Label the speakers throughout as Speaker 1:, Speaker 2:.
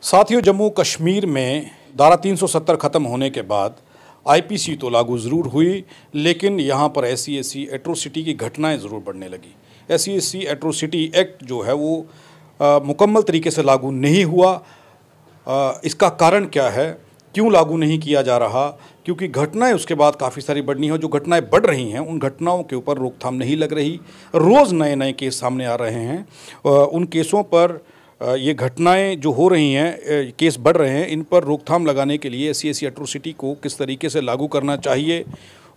Speaker 1: साथियों, जम्मू कश्मीर में धारा 370 ख़त्म होने के बाद आईपीसी तो लागू ज़रूर हुई, लेकिन यहाँ पर ऐसी एट्रोसिटी की घटनाएं ज़रूर बढ़ने लगी। ऐसी एट्रोसिटी एक्ट जो है वो मुकम्मल तरीके से लागू नहीं हुआ। इसका कारण क्या है, क्यों लागू नहीं किया जा रहा? क्योंकि घटनाएं उसके बाद काफ़ी सारी बढ़नी हैं। जो घटनाएं बढ़ रही हैं उन घटनाओं के ऊपर रोकथाम नहीं लग रही। रोज़ नए नए केस सामने आ रहे हैं। उन केसों पर ये घटनाएं जो हो रही हैं, केस बढ़ रहे हैं, इन पर रोकथाम लगाने के लिए ऐसी एट्रोसिटी को किस तरीके से लागू करना चाहिए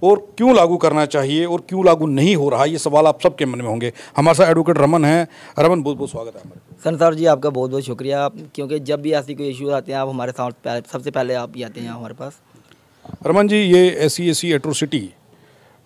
Speaker 1: और क्यों लागू करना चाहिए और क्यों लागू नहीं हो रहा, ये सवाल आप सबके मन में होंगे। हमारे साथ एडवोकेट रमन हैं। रमन, बहुत बहुत स्वागत है हमारे।
Speaker 2: संसार जी, आपका बहुत बहुत शुक्रिया, क्योंकि जब भी ऐसी कोई इशू आते हैं आप हमारे साथ सबसे पहले आप ही आते हैं हमारे पास।
Speaker 1: रमन जी, ये ऐसी एट्रोसिटी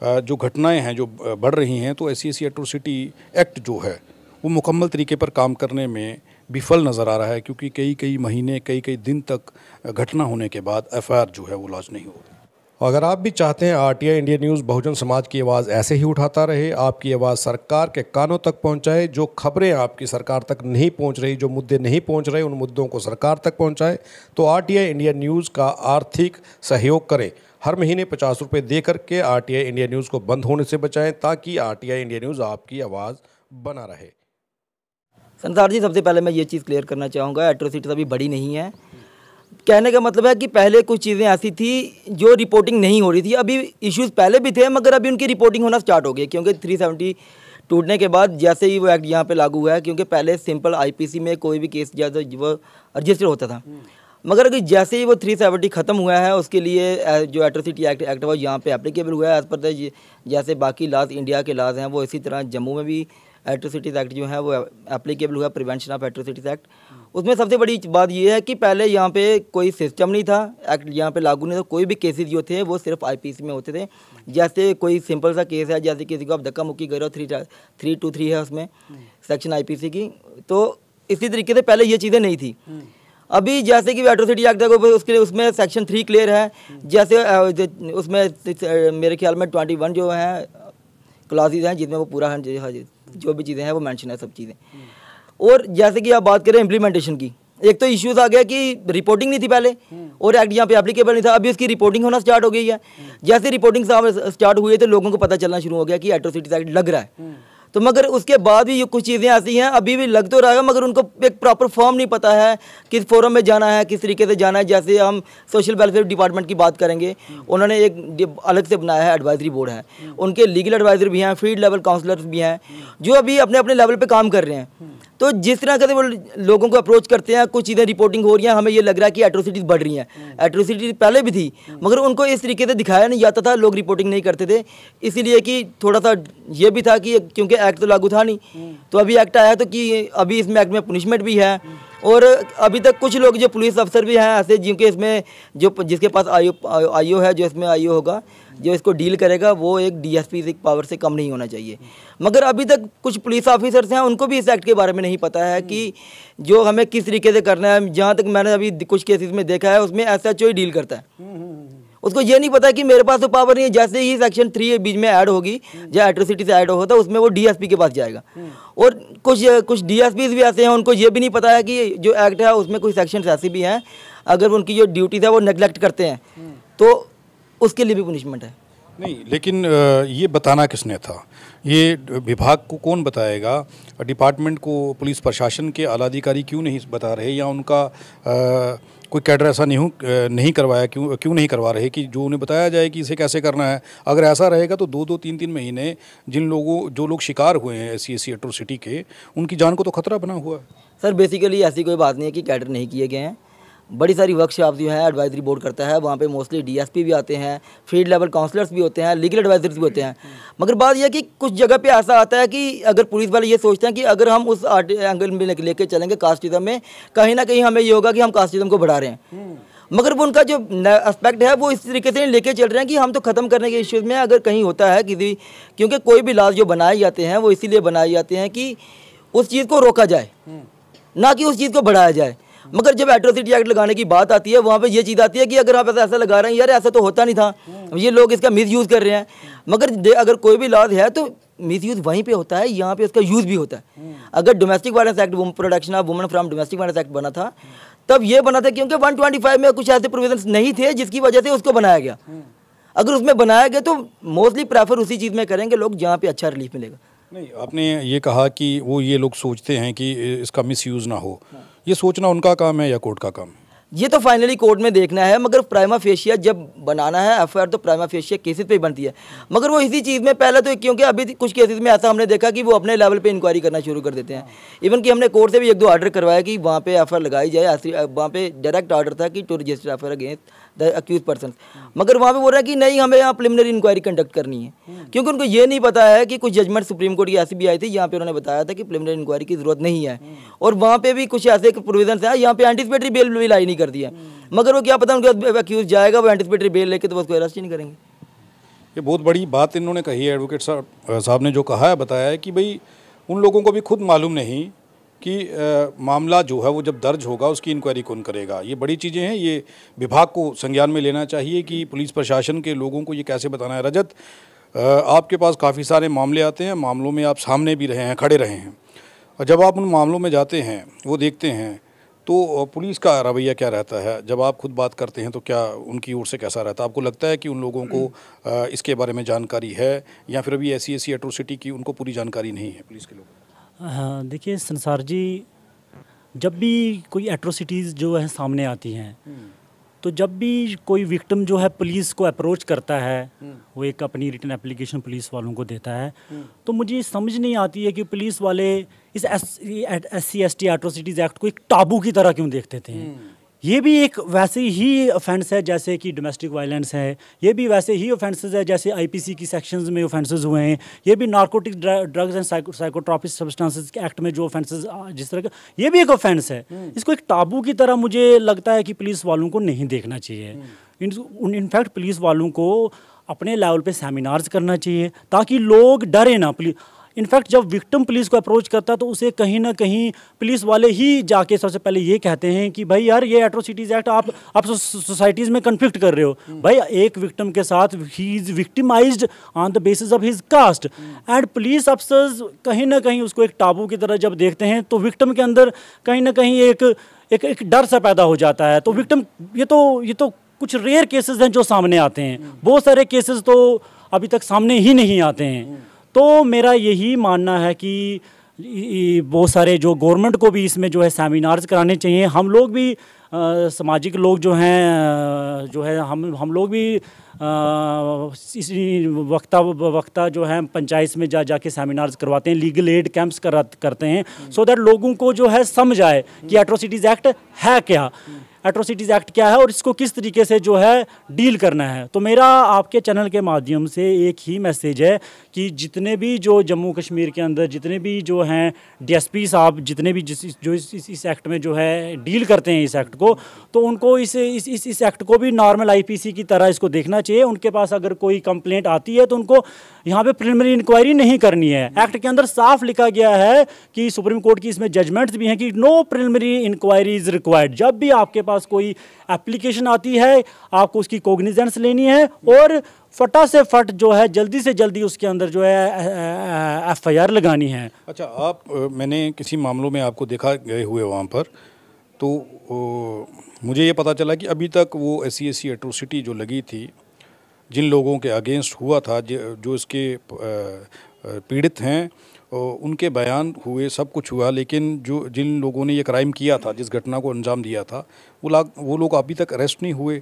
Speaker 1: जो घटनाएं हैं जो बढ़ रही हैं, तो ऐसी एट्रोसिटी एक्ट जो है वो मुकम्मल तरीके पर काम करने में विफल नज़र आ रहा है, क्योंकि कई महीने कई दिन तक घटना होने के बाद एफआईआर जो है वो लॉन्च नहीं हो रही। अगर आप भी चाहते हैं RTI India news Bahujan Samaj की आवाज़ ऐसे ही उठाता रहे, आपकी आवाज़ सरकार के कानों तक पहुंचाए, जो खबरें आपकी सरकार तक नहीं पहुंच रही, जो मुद्दे नहीं पहुंच रहे, उन मुद्दों को सरकार तक पहुंचाए, तो आरटीआई इंडिया न्यूज़ का आर्थिक सहयोग करें। हर महीने 50 रुपये दे करके आरटीआई इंडिया न्यूज़ को बंद होने से बचाएं, ताकि आरटीआई इंडिया न्यूज़ आपकी आवाज़ बना रहे।
Speaker 2: संसार जी, सबसे पहले मैं ये चीज़ क्लियर करना चाहूँगा, एट्रोसिटी अभी बड़ी नहीं है। कहने का मतलब है कि पहले कुछ चीज़ें ऐसी थी जो रिपोर्टिंग नहीं हो रही थी। अभी इश्यूज़ पहले भी थे, मगर अभी उनकी रिपोर्टिंग होना स्टार्ट हो गई, क्योंकि 370 टूटने के बाद जैसे ही वो एक्ट यहाँ पे लागू हुआ है। क्योंकि पहले सिंपल आईपीसी में कोई भी केस ज़्यादा वो रजिस्टर होता था, मगर अगर जैसे ही वो 370 ख़त्म हुआ है, उसके लिए जो एट्रोसिटी एक्ट वो यहाँ पे एप्लीकेबल हुआ है एज़ पर जैसे बाकी लॉज इंडिया के लॉज हैं, वो इसी तरह जम्मू में भी एट्रोसिटीज़ एक्ट जो है वो एप्लीकेबल हुआ, प्रिवेंशन ऑफ एट्रोसिटीज़ एक्ट। उसमें सबसे बड़ी बात ये है कि पहले यहाँ पे कोई सिस्टम नहीं था, एक्ट यहाँ पे लागू नहीं था। कोई भी केसेस जो थे वो सिर्फ आईपीसी में होते थे। जैसे कोई सिंपल सा केस है, जैसे किसी को आप धक्का मुक्की कर रहे हो, 323 है उसमें सेक्शन आईपीसी की, तो इसी तरीके से पहले ये चीज़ें नहीं थी। अभी जैसे कि एट्रोसिटी एक्ट है उसके उसमें सेक्शन 3 क्लियर है। जैसे उसमें मेरे ख्याल में 21 जो है क्लासेज हैं जिसमें वो पूरा जो भी चीज़ें हैं वो मेंशन है, सब चीज़ें। और जैसे कि आप बात करें इम्प्लीमेंटेशन की, एक तो इश्यूज आ गया कि रिपोर्टिंग नहीं थी पहले और एक्ट यहाँ पे एप्लीकेबल नहीं था। अभी उसकी रिपोर्टिंग होना स्टार्ट हो गई है। जैसे रिपोर्टिंग स्टार्ट हुई है तो लोगों को पता चलना शुरू हो गया कि एट्रोसिटीज़ एक्ट लग रहा है। तो मगर उसके बाद भी कुछ चीज़ें ऐसी हैं, अभी भी लग तो रहा है, मगर उनको एक प्रॉपर फॉर्म नहीं पता है, किस फोरम में जाना है, किस तरीके से जाना है। जैसे हम सोशल वेलफेयर डिपार्टमेंट की बात करेंगे, उन्होंने एक अलग से बनाया है, एडवाइजरी बोर्ड है, उनके लीगल एडवाइजर भी हैं, फील्ड लेवल काउंसलर्स भी हैं, जो अभी अपने अपने लेवल पर काम कर रहे हैं। तो जिस तरह से वो लोगों को अप्रोच करते हैं, कुछ चीज़ें रिपोर्टिंग हो रही हैं, हमें ये लग रहा है कि एट्रोसिटीज़ बढ़ रही हैं। एट्रोसिटीज़ पहले भी थी, मगर उनको इस तरीके से दिखाया नहीं जाता था, लोग रिपोर्टिंग नहीं करते थे। इसीलिए कि थोड़ा सा ये भी था कि क्योंकि एक्ट तो लागू था नहीं, तो अभी एक्ट आया तो कि अभी इसमें एक्ट में पनिशमेंट भी है। और अभी तक कुछ लोग जो पुलिस अफसर भी हैं ऐसे, जिनके इसमें जिसके पास आईओ है, जो इसमें आईओ होगा जो इसको डील करेगा, वो एक डीएसपी की पावर से कम नहीं होना चाहिए। मगर अभी तक कुछ पुलिस ऑफिसर्स हैं, उनको भी इस एक्ट के बारे में नहीं पता है कि जो हमें किस तरीके से करना है। जहाँ तक मैंने अभी कुछ केसेस में देखा है, उसमें एसएचओ ही डील करता है। उसको ये नहीं पता कि मेरे पास तो पावर नहीं है। जैसे ही सेक्शन 3 बीच में ऐड होगी, या एट्रोसिटी से ऐड होता है, उसमें वो डीएसपी के पास जाएगा। और कुछ डीएसपीज भी ऐसे हैं, उनको ये भी नहीं पता है कि जो एक्ट है उसमें कुछ सेक्शंस ऐसे भी हैं, अगर उनकी जो ड्यूटीज़ है वो नेगलेक्ट करते हैं तो उसके लिए भी पनिशमेंट है।
Speaker 1: नहीं, लेकिन ये बताना किसने था? ये विभाग को कौन बताएगा? डिपार्टमेंट को पुलिस प्रशासन के आला अधिकारी क्यों नहीं बता रहे, या उनका कोई कैडर ऐसा नहीं करवाया, क्यों नहीं करवा रहे कि जो उन्हें बताया जाए कि इसे कैसे करना है? अगर ऐसा रहेगा तो 2-2, 3-3 महीने जो लोग शिकार हुए हैं ऐसी एट्रोसिटी के, उनकी जान को तो खतरा बना हुआ है।
Speaker 2: सर, बेसिकली ऐसी कोई बात नहीं है कि कैडर नहीं किए गए हैं। बड़ी सारी वर्कशॉप जो है एडवाइजरी बोर्ड करता है, वहाँ पे मोस्टली डीएसपी भी आते हैं, फील्ड लेवल काउंसलर्स भी होते हैं, लीगल एडवाइजर्स भी होते हैं। मगर बात यह है कि कुछ जगह पे ऐसा आता है कि अगर पुलिस वाले ये सोचते हैं कि अगर हम उस एंगल में लेके चलेंगे कास्टिज्म में, कहीं ना कहीं हमें ये होगा कि हम कास्टिज्म को बढ़ा रहे हैं। मगर वो उनका जो एस्पेक्ट है वो इस तरीके से लेके चल रहे हैं कि हम तो ख़त्म करने के इश्यूज़ में अगर कहीं होता है किसी, क्योंकि कोई भी लॉज जो बनाए जाते हैं वो इसीलिए बनाए जाते हैं कि उस चीज़ को रोका जाए, ना कि उस चीज़ को बढ़ाया जाए। मगर जब एट्रोसिटी एक्ट लगाने की बात आती है वहाँ पे ये चीज़ आती है कि अगर आप ऐसा लगा रहे हैं यार ऐसा तो होता नहीं था, ये लोग इसका मिसयूज़ कर रहे हैं। मगर अगर कोई भी लॉज है तो मिसयूज़ वहीं पे होता है, यहाँ पे उसका यूज़ भी होता है। अगर domestic violence act, protection of women from domestic violence act बना था तब ये बना था क्योंकि 125 में कुछ ऐसे प्रोविजंस नहीं थे जिसकी वजह से उसको बनाया गया। अगर उसमें बनाया गया तो मोस्टली प्रेफर उसी चीज़ में करेंगे लोग जहाँ पे अच्छा रिलीफ मिलेगा।
Speaker 1: नहीं, आपने ये कहा कि वो ये लोग सोचते हैं कि इसका मिसयूज़ ना हो, ये सोचना उनका काम है या कोर्ट का काम है?
Speaker 2: ये तो फाइनली कोर्ट में देखना है, मगर प्राइमा फेशिया जब बनाना है एफआईआर तो प्राइमा फेशिया केसेस पे ही बनती है। मगर वो इसी चीज़ में पहले तो क्योंकि अभी कुछ केसेस में ऐसा हमने देखा कि वो अपने लेवल पे इंक्वायरी करना शुरू कर देते हैं। इवन कि हमने कोर्ट से भी 1-2 ऑर्डर करवाया कि वहाँ पे एफआईआर लगाई जाए, वहाँ पे डायरेक्ट ऑर्डर था कि to register FIR against the accuse person. मगर वहाँ पे बोल रहा है कि नहीं हमें यहाँ प्रिलिमिनरी इंक्वायरी कंडक्ट करनी है, क्योंकि उनको ये नहीं पता है कि कुछ जजमेंट सुप्रीम कोर्ट की ऐसी भी आई थी यहाँ पे उन्होंने बताया था कि प्रिलिमिनरी इंक्वायरी की जरूरत नहीं है। और वहाँ पे भी कुछ ऐसे प्रोविजन है यहाँ पे एंटीसिपेटरी बेल भी लाई नहीं कर दी है, मगर वो क्या पता उनका अक्यूज जाएगा वो एंटीसिपेटरी बेल लेके तो उसको अरेस्ट ही नहीं करेंगे।
Speaker 1: ये बहुत बड़ी बात इन्होंने कही है एडवोकेट साहब ने जो कहा है, बताया है कि भाई उन लोगों को भी खुद मालूम नहीं कि मामला जो है वो जब दर्ज होगा उसकी इंक्वायरी कौन करेगा। ये बड़ी चीज़ें हैं, ये विभाग को संज्ञान में लेना चाहिए कि पुलिस प्रशासन के लोगों को ये कैसे बताना है। रजत, आपके पास काफ़ी सारे मामले आते हैं, मामलों में आप सामने भी रहे हैं, खड़े रहे हैं, और जब आप उन मामलों में जाते हैं वो देखते हैं तो पुलिस का रवैया क्या रहता है? जब आप खुद बात करते हैं तो क्या उनकी ओर से कैसा रहता है? आपको लगता है कि उन लोगों को इसके बारे में जानकारी है या फिर अभी ऐसी एट्रोसिटी की उनको पूरी जानकारी नहीं है पुलिस के लोगों?
Speaker 3: हाँ, देखिए संसार जी, जब भी कोई एट्रोसिटीज़ जो है सामने आती हैं तो जब भी कोई विक्टिम जो है पुलिस को अप्रोच करता है, वो एक अपनी रिटन एप्लीकेशन पुलिस वालों को देता है, तो मुझे समझ नहीं आती है कि पुलिस वाले इस SC/ST एट्रोसिटीज़ एक्ट को एक टाबू की तरह क्यों देखते थे। ये भी एक वैसे ही ऑफेंस है जैसे कि डोमेस्टिक वायलेंस है, ये भी वैसे ही ऑफेंसेस है जैसे IPC की सेक्शंस में ऑफेंसेस हुए हैं, ये भी narcotic drugs and psychotropic substances के एक्ट में जो ऑफेंसेस जिस तरह का, ये भी एक ऑफेंस है। इसको एक टाबू की तरह मुझे लगता है कि पुलिस वालों को नहीं देखना चाहिए। इनफैक्ट पुलिस वालों को अपने लेवल पे सेमिनार्स करना चाहिए ताकि लोग डरे ना। इनफैक्ट जब विक्टिम पुलिस को अप्रोच करता है तो उसे कहीं ना कहीं पुलिस वाले ही जाके सबसे पहले ये कहते हैं कि भाई यार ये एट्रोसिटीज़ एक्ट आप सोसाइटीज़ में कन्फ्लिक्ट कर रहे हो। भाई एक विक्टिम के साथ he is victimised on the basis of his cast, and police officers कहीं ना कहीं उसको एक टाबू की तरह जब देखते हैं तो विक्टिम के अंदर कहीं ना कहीं एक डर सा पैदा हो जाता है। तो विक्टिम ये तो कुछ रेयर केसेस हैं जो सामने आते हैं, बहुत सारे केसेस तो अभी तक सामने ही नहीं आते हैं। तो मेरा यही मानना है कि बहुत सारे जो गवर्नमेंट को भी इसमें जो है सेमिनार्स कराने चाहिए। हम लोग भी सामाजिक लोग जो हैं जो है हम लोग भी इसी वक्ता जो है पंचायत में जाके सेमिनार्स करवाते हैं, लीगल एड कैंप्स करते हैं, सो दैट लोगों को जो है समझ आए कि एट्रोसिटीज़ एक्ट है क्या, एट्रोसिटीज़ एक्ट क्या है और इसको किस तरीके से जो है डील करना है। तो मेरा आपके चैनल के माध्यम से एक ही मैसेज है कि जितने भी जो जम्मू कश्मीर के अंदर जितने भी जो हैं DSP साहब जितने भी जो इस एक्ट में जो है डील करते हैं इस एक्ट को, तो उनको इस एक्ट को भी नॉर्मल IPC की तरह इसको देखना चाहिए। उनके पास अगर कोई कंप्लेंट आती है तो उनको यहाँ पे प्रिलिमिनरी इंक्वायरी नहीं करनी है। एक्ट के अंदर साफ लिखा गया है कि सुप्रीम कोर्ट की इसमें जजमेंट्स भी हैं कि no preliminary inquiry is required. जब भी आपके पास कोई एप्लीकेशन आती है आपको उसकी कॉग्निजेंस लेनी है और फटा से फट जो है जल्दी से जल्दी उसके अंदर जो है FIR लगानी है।
Speaker 1: अच्छा, मैंने किसी मामलों में आपको देखा गए हुए वहाँ पर, तो मुझे ये पता चला कि अभी तक वो SC एट्रोसिटी जो लगी थी, जिन लोगों के अगेंस्ट हुआ था, जो इसके पीड़ित हैं, उनके बयान हुए, सब कुछ हुआ, लेकिन जिन लोगों ने ये क्राइम किया था, जिस घटना को अंजाम दिया था, वो लोग अभी तक अरेस्ट नहीं हुए।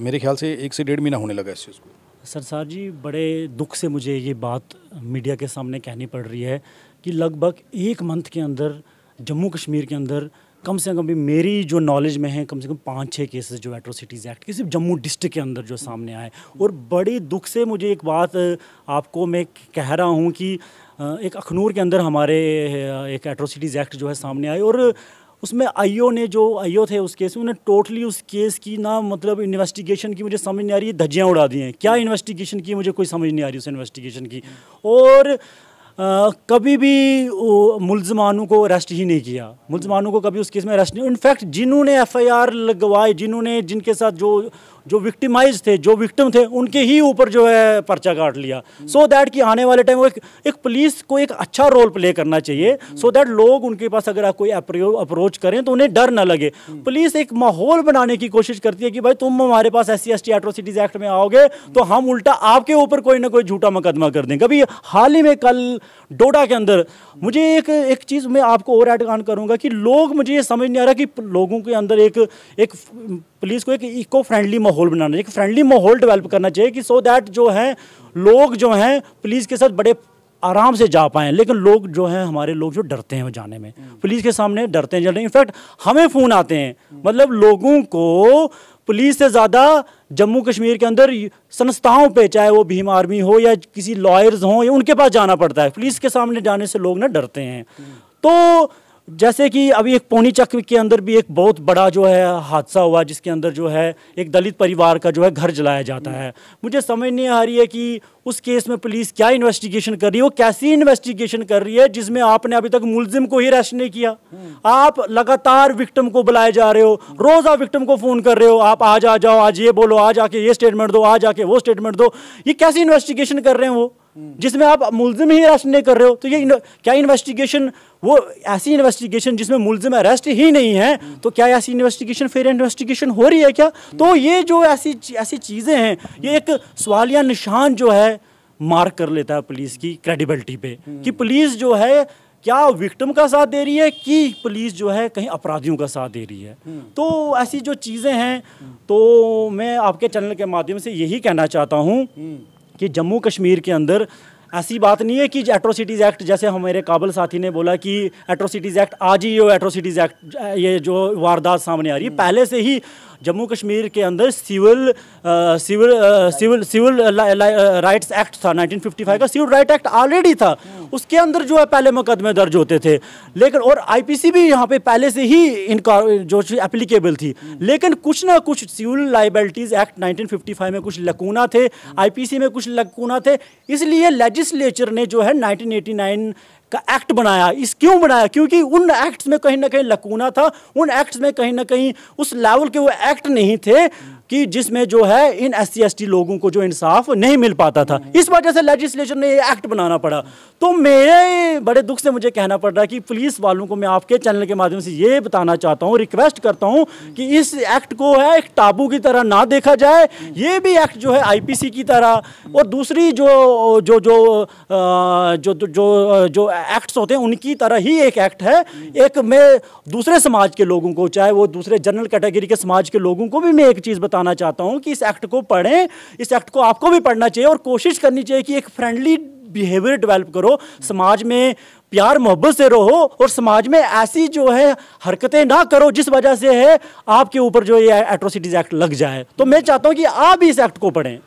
Speaker 1: मेरे ख्याल से 1 से 1.5 महीना होने लगा इस चीज़ को।
Speaker 3: सरसार जी, बड़े दुख से मुझे ये बात मीडिया के सामने कहनी पड़ रही है कि लगभग 1 मंथ के अंदर जम्मू कश्मीर के अंदर कम से कम भी मेरी जो नॉलेज में है कम से कम 5-6 केसेस जो एट्रोसिटीज़ एक्ट के सिर्फ जम्मू डिस्ट्रिक्ट के अंदर जो सामने आए। और बड़ी दुख से मुझे एक बात आपको मैं कह रहा हूँ कि एक अखनूर के अंदर हमारे एक एट्रोसिटीज़ एक्ट जो है सामने आए और उसमें आईओ थे उस केस में, उन्हें टोटली उस केस की ना मतलब इन्वेस्टिगेशन की मुझे समझ नहीं आ रही है, धज्जियाँ उड़ा दी हैं। क्या इन्वेस्टिगेशन की मुझे कोई समझ नहीं आ रही उस इन्वेस्टिगेशन की। और कभी भी मुल्ज़मानों को अरेस्ट ही नहीं किया, मुल्ज़मानों को कभी उस केस में अरेस्ट नहीं। इनफैक्ट जिन्होंने एफआईआर लगवाए, जिनके साथ जो विक्टिमाइज थे, जो विक्टिम थे, उनके ही ऊपर जो है पर्चा काट लिया, सो दैट कि आने वाले टाइम एक पुलिस को एक अच्छा रोल प्ले करना चाहिए, सो दैट लोग उनके पास अगर कोई अप्रोच करें तो उन्हें डर ना लगे। पुलिस एक माहौल बनाने की कोशिश करती है कि भाई तुम हमारे पास SC/ST एट्रोसिटीज एक्ट में आओगे तो हम उल्टा आपके ऊपर कोई ना कोई झूठा मुकदमा कर देंगे। अभी हाल ही में कल डोडा के अंदर मुझे एक चीज़ मैं आपको और ऐड ऑन करूंगा कि लोग, मुझे ये समझ नहीं आ रहा कि लोगों के अंदर एक पुलिस को एक इको फ्रेंडली माहौल बनाना, एक फ्रेंडली माहौल डेवलप करना चाहिए कि सो दैट जो है लोग जो हैं पुलिस के साथ बड़े आराम से जा पाएँ। लेकिन लोग जो हैं, हमारे लोग जो डरते हैं जाने में, पुलिस के सामने डरते हैं। इनफैक्ट हमें फ़ोन आते हैं, मतलब लोगों को पुलिस से ज़्यादा जम्मू कश्मीर के अंदर संस्थाओं पे, चाहे वो भीम आर्मी हो या किसी लॉयर्स हों, या उनके पास जाना पड़ता है। पुलिस के सामने जाने से लोग ना डरते हैं। तो जैसे कि अभी एक पौनी चक के अंदर भी एक बहुत बड़ा जो है हादसा हुआ, जिसके अंदर जो है एक दलित परिवार का जो है घर जलाया जाता है। मुझे समझ नहीं आ रही है कि उस केस में पुलिस क्या इन्वेस्टिगेशन कर रही है, वो कैसी इन्वेस्टिगेशन कर रही है जिसमें आपने अभी तक मुलजिम को ही अरेस्ट नहीं किया। आप लगातार विक्टिम को बुलाए जा रहे हो, रोज आप विक्टिम को फोन कर रहे हो, आप आज आ जाओ, आज ये बोलो, आज आके ये स्टेटमेंट दो, आज आके वो स्टेटमेंट दो। ये कैसी इन्वेस्टिगेशन कर रहे हैं वो, जिसमें आप मुलजिम ही अरेस्ट नहीं कर रहे हो? तो ये क्या इन्वेस्टिगेशन, वो ऐसी इन्वेस्टिगेशन जिसमें मुलजिम अरेस्ट ही नहीं है, तो क्या ऐसी इन्वेस्टिगेशन फेयर इन्वेस्टिगेशन हो रही है क्या? तो ये जो ऐसी चीज़ें हैं, ये एक सवालिया निशान जो है मार्क कर लेता है पुलिस की क्रेडिबिलिटी पे, कि पुलिस जो है क्या विक्टिम का साथ दे रही है कि पुलिस जो है कहीं अपराधियों का साथ दे रही है। तो ऐसी जो चीज़ें हैं, तो मैं आपके चैनल के माध्यम से यही कहना चाहता हूँ कि जम्मू कश्मीर के अंदर ऐसी बात नहीं है कि एट्रोसिटीज़ एक्ट, जैसे हमारे काबल साथी ने बोला कि एट्रोसिटीज़ एक्ट आज ही ये एट्रोसिटीज़ एक्ट, ये जो वारदात सामने आ रही है, पहले से ही जम्मू कश्मीर के अंदर सिविल राइट्स एक्ट था 1955 का, सिविल राइट एक्ट ऑलरेडी था, उसके अंदर जो है पहले मुकदमे दर्ज होते थे। लेकिन और IPC भी यहाँ पे पहले से ही इनका जो एप्लीकेबल थी, लेकिन कुछ ना कुछ सिविल लाइबिलिटीज़ एक्ट 1955 में कुछ लकूना थे, IPC में कुछ लकूना थे, इसलिए लेजिस्लेचर ने जो है 1989 का एक्ट बनाया। इस क्यों बनाया? क्योंकि उन एक्ट्स में कहीं ना कहीं लकूना था, उन एक्ट्स में कहीं ना कहीं उस लेवल के वो एक्ट नहीं थे कि जिसमें जो है इन SC/ST लोगों को जो इंसाफ नहीं मिल पाता था। इस वजह से लेजिस्लेचर ने ये एक्ट बनाना पड़ा। तो मेरे बड़े दुख से मुझे कहना पड़ रहा है कि पुलिस वालों को मैं आपके चैनल के माध्यम से ये बताना चाहता हूँ, रिक्वेस्ट करता हूँ कि इस एक्ट को है एक टाबू की तरह ना देखा जाए। ये भी एक्ट जो है IPC की तरह, और दूसरी जो एक्ट्स होते हैं उनकी तरह ही एक एक्ट है। एक मैं दूसरे समाज के लोगों को, चाहे वो दूसरे जनरल कैटेगरी के समाज के लोगों को भी मैं एक चीज़ बताना चाहता हूं कि इस एक्ट को पढ़ें, इस एक्ट को आपको भी पढ़ना चाहिए और कोशिश करनी चाहिए कि एक फ्रेंडली बिहेवियर डेवलप करो, समाज में प्यार मोहब्बत से रहो और समाज में ऐसी जो है हरकतें ना करो जिस वजह से है आपके ऊपर जो ये एट्रोसिटीज एक्ट लग जाए। तो मैं चाहता हूं कि आप भी इस एक्ट को पढ़ें।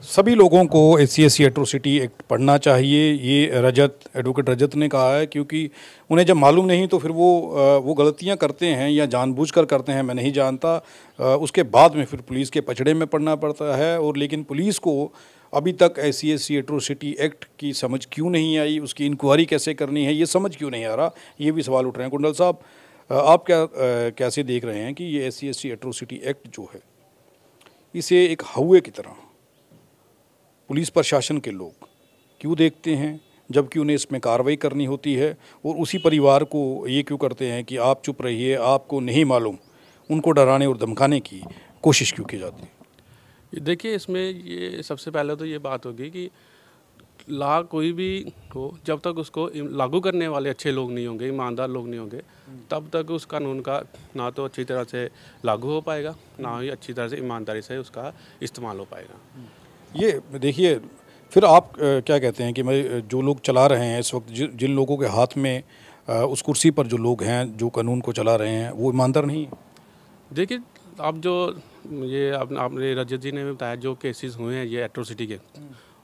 Speaker 1: सभी लोगों को SC/ST एट्रोसिटी एक्ट पढ़ना चाहिए, ये एडवोकेट रजत ने कहा है, क्योंकि उन्हें जब मालूम नहीं तो फिर वो गलतियां करते हैं या जानबूझकर करते हैं, मैं नहीं जानता। उसके बाद में फिर पुलिस के पचड़े में पड़ना पड़ता है। और लेकिन पुलिस को अभी तक SC/ST एट्रोसिटी एक्ट की समझ क्यों नहीं आई, उसकी इंक्वायरी कैसे करनी है, ये समझ क्यों नहीं आ रहा, ये भी सवाल उठ रहे हैं। कुंडल साहब, आप कैसे देख रहे हैं कि ये SC/ST एट्रोसिटी एक्ट जो है, इसे एक हौवे की तरह पुलिस प्रशासन के लोग क्यों देखते हैं, जबकि उन्हें इसमें कार्रवाई करनी होती है, और उसी परिवार को ये क्यों करते हैं कि आप चुप रहिए, आपको नहीं मालूम, उनको डराने और धमकाने की कोशिश क्यों की जाती है?
Speaker 4: देखिए, इसमें ये सबसे पहले तो ये बात होगी कि लॉ कोई भी हो, जब तक उसको लागू करने वाले अच्छे लोग नहीं होंगे, ईमानदार लोग नहीं होंगे, तब तक उस कानून का ना तो अच्छी तरह से लागू हो पाएगा, ना ही अच्छी तरह से ईमानदारी से उसका इस्तेमाल हो पाएगा।
Speaker 1: ये देखिए, फिर आप क्या कहते हैं कि जो लोग चला रहे हैं इस वक्त, जिन लोगों के हाथ में उस कुर्सी पर जो लोग हैं, जो कानून को चला रहे हैं, वो ईमानदार नहीं है?
Speaker 4: देखिए, आप जो ये आपने रजत जी ने बताया, जो केसेस हुए हैं ये एट्रोसिटी के,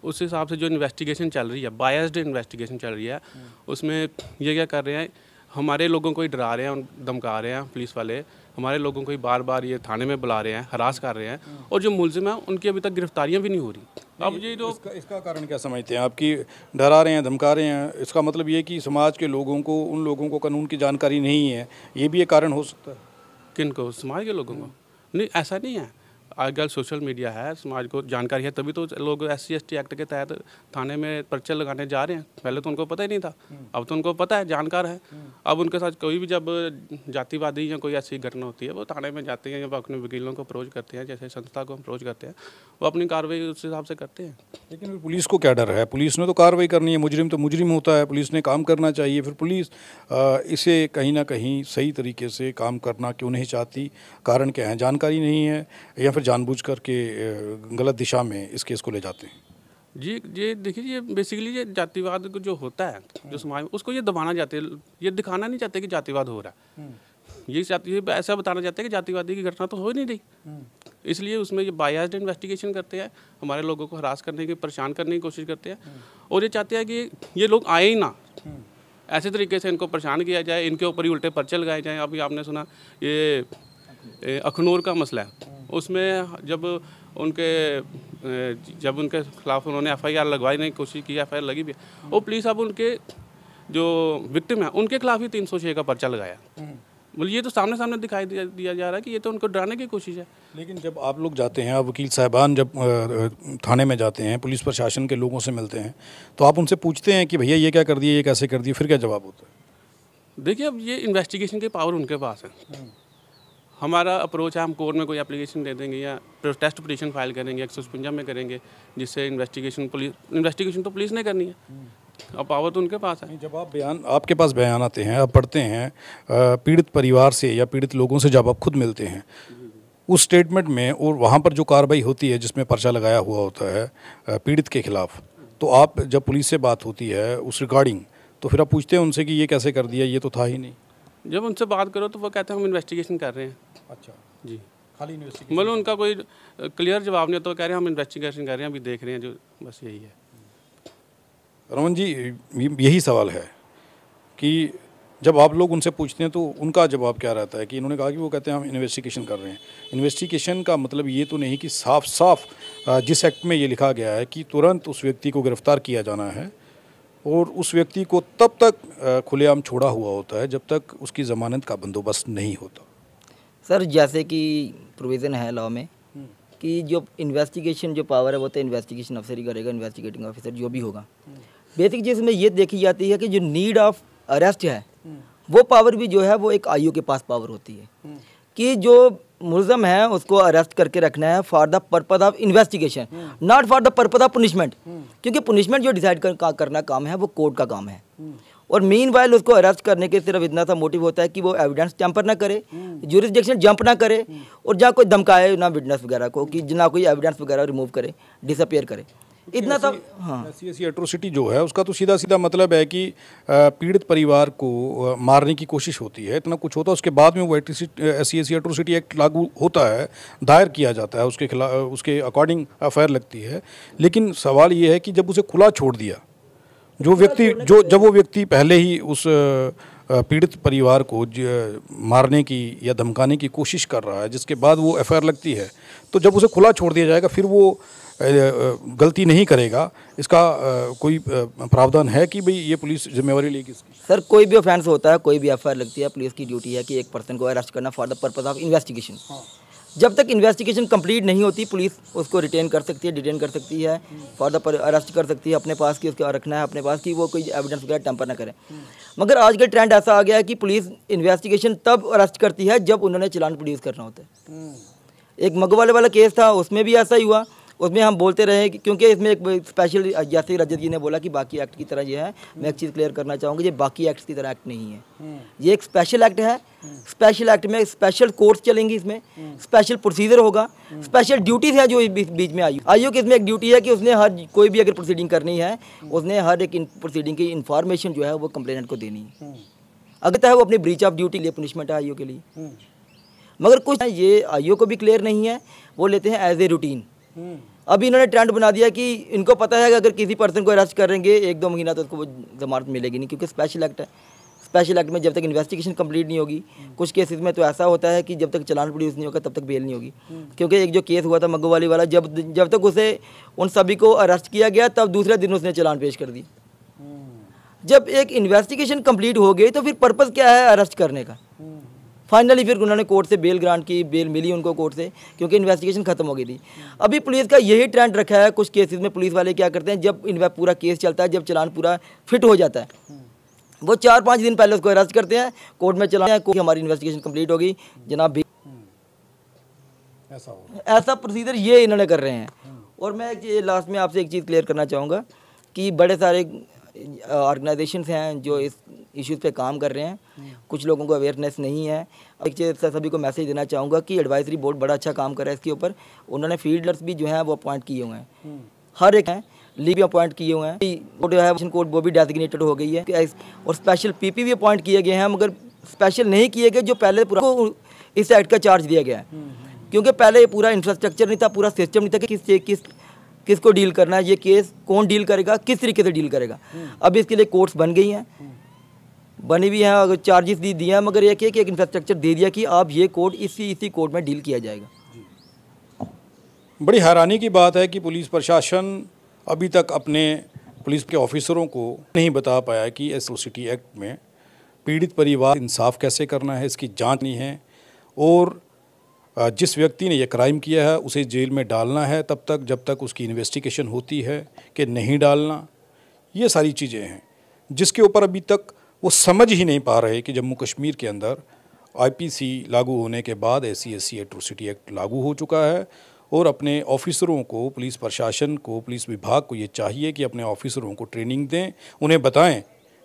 Speaker 4: उस हिसाब से जो इन्वेस्टिगेशन चल रही है, बायस्ड इन्वेस्टिगेशन चल रही है, उसमें ये क्या कर रहे हैं, हमारे लोगों को ही डरा रहे हैं, धमका रहे हैं पुलिस वाले, हमारे लोगों को ही बार बार ये थाने में बुला रहे हैं, हरास कर रहे हैं, और जो मुलजिम हैं उनकी अभी तक गिरफ्तारियां भी नहीं हो रही। अब ये जो
Speaker 1: इसका कारण क्या समझते हैं आपकी? डरा रहे हैं, धमका रहे हैं, इसका मतलब ये कि समाज के लोगों को, उन लोगों को कानून की जानकारी नहीं है, ये भी एक कारण हो सकता है?
Speaker 4: किनको? समाज के लोगों को? नहीं, ऐसा नहीं है। आजकल सोशल मीडिया है, समाज को जानकारी है, तभी तो लोग SC/ST एक्ट के तहत थाने में पर्चे लगाने जा रहे हैं। पहले तो उनको पता ही नहीं था, अब तो उनको पता है, जानकार है। अब उनके साथ कोई भी जब जातिवादी या कोई ऐसी घटना होती है, वो थाने में जाते हैं, जब अपने वकीलों को अप्रोच करते हैं, जैसे संस्था को अप्रोच करते हैं, वो अपनी कार्रवाई उस हिसाब से करते हैं।
Speaker 1: लेकिन पुलिस को क्या डर है? पुलिस ने तो कार्रवाई करनी है, मुजरिम तो मुजरिम होता है, पुलिस ने काम करना चाहिए। फिर पुलिस इसे कहीं ना कहीं सही तरीके से काम करना क्यों नहीं चाहती? कारण क्या है? जानकारी नहीं है या फिर जानबूझ करके गलत दिशा में इस केस को ले जाते हैं?
Speaker 4: जी, ये देखिए, ये बेसिकली ये जातिवाद को जो होता है, जो समाज में, उसको ये दबाना चाहते हैं, ये दिखाना नहीं चाहते कि जातिवाद हो रहा है। ये ऐसा बताना चाहते हैं कि जातिवादी की घटना तो हो ही नहीं रही, इसलिए उसमें ये बायस्ड इन्वेस्टिगेशन करते हैं, हमारे लोगों को हरास करने की, परेशान करने की कोशिश करते हैं, और ये चाहते हैं कि ये लोग आए ही ना, ऐसे तरीके से इनको परेशान किया जाए, इनके ऊपर ही उल्टे पर्चे लगाए जाएँ। अभी आपने सुना ये अखनूर का मसला है, उसमें जब उनके खिलाफ उन्होंने FIR लगवाने की कोशिश की, FIR लगी भी, और पुलिस अब उनके जो विक्टिम है उनके खिलाफ ही 306 का पर्चा लगाया। बोलिए, ये तो सामने सामने दिखाई दिया जा रहा है कि ये तो उनको डराने की कोशिश है।
Speaker 1: लेकिन जब आप लोग जाते हैं, आप वकील साहबान जब थाने में जाते हैं, पुलिस प्रशासन के लोगों से मिलते हैं, तो आप उनसे पूछते हैं कि भैया ये क्या कर दिया, ये कैसे कर दिया, फिर क्या जवाब होता है?
Speaker 4: देखिए, अब ये इन्वेस्टिगेशन की पावर उनके पास है। हमारा अप्रोच है, हम कोर्ट में कोई एप्लीकेशन दे देंगे या प्रोटेस्ट पिटीशन फाइल करेंगे, 156 में करेंगे, जिससे इन्वेस्टिगेशन तो पुलिस ने करनी है, अब पावर तो उनके पास है।
Speaker 1: जब आपके पास बयान आते हैं, आप पढ़ते हैं, पीड़ित परिवार से या पीड़ित लोगों से जब आप खुद मिलते हैं, उस स्टेटमेंट में और वहाँ पर जो कार्रवाई होती है जिसमें पर्चा लगाया हुआ होता है पीड़ित के खिलाफ, तो आप जब पुलिस से बात होती है उस रिगार्डिंग, तो फिर आप पूछते हैं उनसे कि ये कैसे कर दिया, ये तो था ही नहीं?
Speaker 4: जब उनसे बात करो तो वो कहते हैं हम इन्वेस्टिगेशन कर रहे हैं।
Speaker 1: अच्छा
Speaker 4: जी,
Speaker 1: खाली इन्वेस्टिगेशन?
Speaker 4: मतलब उनका कोई क्लियर जवाब नहीं, तो कह रहे हैं हम इन्वेस्टिगेशन कर रहे हैं, अभी देख रहे हैं, जो बस यही है।
Speaker 1: रमन जी, यही सवाल है कि जब आप लोग उनसे पूछते हैं तो उनका जवाब क्या रहता है? कि इन्होंने कहा कि वो कहते हैं हम इन्वेस्टिगेशन कर रहे हैं। इन्वेस्टिगेशन का मतलब ये तो नहीं कि साफ साफ जिस एक्ट में ये लिखा गया है कि तुरंत उस व्यक्ति को गिरफ्तार किया जाना है और उस व्यक्ति को तब तक खुलेआम छोड़ा हुआ होता है जब तक उसकी ज़मानत का बंदोबस्त नहीं होता।
Speaker 2: सर, जैसे कि प्रोविज़न है लॉ में कि जो इन्वेस्टिगेशन जो पावर है वो तो इन्वेस्टिगेशन अफसर ही करेगा, इन्वेस्टिगेटिंग ऑफिसर जो भी होगा। बेसिक चीज़ में ये देखी जाती है कि जो नीड ऑफ अरेस्ट है वो पावर भी जो है वो एक आईओ के पास पावर होती है कि जो मुलज़म है उसको अरेस्ट करके रखना है for the purpose of investigation, not for the purpose of punishment, क्योंकि पनिशमेंट जो डिसाइड करना काम है वो कोर्ट का काम है। और मीन वाइल उसको अरेस्ट करने के सिर्फ इतना सा मोटिव होता है कि वो एविडेंस टैंपर ना करे, ज्यूरिसडिक्शन जंप ना करे, और जहाँ कोई धमकाए ना विटनेस वगैरह को, कि ना कोई एविडेंस वगैरह रिमूव करे, डिसअपियर करे, इतना सब। हाँ,
Speaker 1: ऐसी एट्रोसिटी जो है उसका तो सीधा सीधा मतलब है कि पीड़ित परिवार को मारने की कोशिश होती है, इतना कुछ होता है। उसके बाद में वो ऐसी एट्रोसिटी एक्ट लागू होता है, दायर किया जाता है, उसके खिलाफ उसके अकॉर्डिंग FIR लगती है। लेकिन सवाल ये है कि जब उसे खुला छोड़ दिया, जब वो व्यक्ति पहले ही उस पीड़ित परिवार को मारने की या धमकाने की कोशिश कर रहा है, जिसके बाद वो FIR लगती है, तो जब उसे खुला छोड़ दिया जाएगा फिर वो गलती नहीं करेगा, इसका कोई प्रावधान है कि भाई ये पुलिस जिम्मेवारी लेगी इसकी?
Speaker 2: सर, कोई भी ऑफेंस होता है, कोई भी FIR लगती है, पुलिस की ड्यूटी है कि एक पर्सन को अरेस्ट करना for the purpose of investigation. जब तक इन्वेस्टिगेशन कंप्लीट नहीं होती पुलिस उसको रिटेन कर सकती है, डिटेन कर सकती है, फॉर द अरेस्ट कर सकती है अपने पास कि उसको रखना है अपने पास कि वो कोई एविडेंस वगैरह टैंपर ना करे। मगर आज का ट्रेंड ऐसा आ गया है कि पुलिस इन्वेस्टिगेशन तब अरेस्ट करती है जब उन्होंने चालान प्रोड्यूस करना होता है। एक मगवाले वाला केस था, उसमें भी ऐसा ही हुआ। उसमें हम बोलते रहे क्योंकि इसमें एक स्पेशल, जैसे रजत जी ने बोला कि बाकी एक्ट की तरह ये है, मैं एक चीज़ क्लियर करना चाहूँगा, ये बाकी एक्ट की तरह एक्ट नहीं है, ये एक स्पेशल एक्ट है। स्पेशल एक्ट में स्पेशल कोर्ट्स चलेंगी, इसमें स्पेशल प्रोसीजर होगा, स्पेशल ड्यूटीज़ है जो बीच में आईओ की इसमें एक ड्यूटी है कि उसने हर कोई भी अगर प्रोसीडिंग करनी है उसने हर एक प्रोसीडिंग की इन्फॉर्मेशन जो है वो कंप्लेनेंट को देनी है। अगर चाहे वो अपनी ब्रीच ऑफ ड्यूटी लिए पनिशमेंट है आईओ के लिए। मगर कुछ ये आईओ को भी क्लियर नहीं है, वो लेते हैं एज ए रूटीन। अभी इन्होंने ट्रेंड बना दिया कि इनको पता है कि अगर किसी पर्सन को अरेस्ट करेंगे 1-2 महीना तो उसको वो जमानत मिलेगी नहीं, क्योंकि स्पेशल एक्ट है। स्पेशल एक्ट में जब तक इन्वेस्टिगेशन कंप्लीट नहीं होगी, कुछ केसेस में तो ऐसा होता है कि जब तक चालान प्रोड्यूस नहीं होगा तब तक बेल नहीं होगी। क्योंकि एक जो केस हुआ था मग्गोवाली वाला, जब तक उसे उन सभी को अरेस्ट किया गया तब दूसरे दिन उसने चालान पेश कर दी। जब एक इन्वेस्टिगेशन कंप्लीट हो गई तो फिर पर्पज़ क्या है अरेस्ट करने का। फाइनली फिर उन्होंने कोर्ट से बेल ग्रांट की, बेल मिली उनको कोर्ट से, क्योंकि इन्वेस्टिगेशन खत्म हो गई थी। अभी पुलिस का यही ट्रेंड रखा है, कुछ केसेस में पुलिस वाले क्या करते हैं, जब पूरा केस चलता है, जब चालान पूरा फिट हो जाता है, वो 4-5 दिन पहले उसको अरेस्ट करते हैं, कोर्ट में चलाते हैं, हमारी इन्वेस्टिगेशन कंप्लीट हो गई जनाब, ऐसा प्रोसीजर ये इन्होंने कर रहे हैं। और मैं लास्ट में आपसे एक चीज़ क्लियर करना चाहूँगा कि बड़े सारे ऑर्गेनाइजेशंस हैं जो इस इश्यूज़ पे काम कर रहे हैं, कुछ लोगों को अवेयरनेस नहीं है। एक चीज़ सभी को मैसेज देना चाहूँगा कि एडवाइजरी बोर्ड बड़ा अच्छा काम कर रहा है इसके ऊपर। उन्होंने फील्डर्स भी जो हैं वो अपॉइंट किए हुए हैं, हर एक हैं, लीग भी अपॉइंट किए हुए हैं, कोर्ट जो है कोर्ट वो भी डेजिग्नेटेड हो गई है, और स्पेशल पीपी भी अपॉइंट किए गए हैं, मगर स्पेशल नहीं किए गए जो पहले पूरा इस एक्ट का चार्ज दिया गया है। क्योंकि पहले पूरा इंफ्रास्ट्रक्चर नहीं था, पूरा सिस्टम नहीं था कि किसको डील करना है, ये केस कौन डील करेगा, किस तरीके से डील करेगा। अब इसके लिए कोर्ट्स बन गई हैं, बनी भी हैं, अगर चार्जेस दिए हैं, मगर एक इंफ्रास्ट्रक्चर दे दिया कि आप ये कोर्ट इसी कोर्ट में डील किया जाएगा।
Speaker 1: बड़ी हैरानी की बात है कि पुलिस प्रशासन अभी तक अपने पुलिस के ऑफिसरों को नहीं बता पाया कि एट्रोसिटी एक्ट में पीड़ित परिवार इंसाफ कैसे करना है, इसकी जांच नहीं है, और जिस व्यक्ति ने यह क्राइम किया है उसे जेल में डालना है तब तक जब तक उसकी इन्वेस्टिगेशन होती है कि नहीं डालना। ये सारी चीज़ें हैं जिसके ऊपर अभी तक वो समझ ही नहीं पा रहे कि जम्मू कश्मीर के अंदर आईपीसी लागू होने के बाद SC/SC एट्रोसिटी एक्ट लागू हो चुका है, और अपने ऑफिसरों को, पुलिस प्रशासन को, पुलिस विभाग को ये चाहिए कि अपने ऑफिसरों को ट्रेनिंग दें, उन्हें बताएं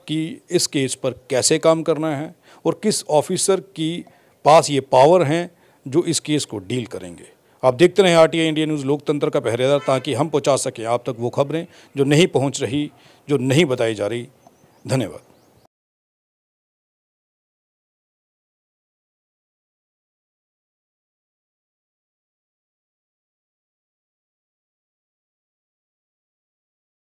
Speaker 1: कि इस केस पर कैसे काम करना है और किस ऑफिसर की पास ये पावर हैं जो इस केस को डील करेंगे। आप देखते रहें RTI इंडिया न्यूज़, लोकतंत्र का पहरेदार, ताकि हम पहुंचा सकें आप तक वो खबरें जो नहीं पहुंच रही, जो नहीं बताई जा रही। धन्यवाद।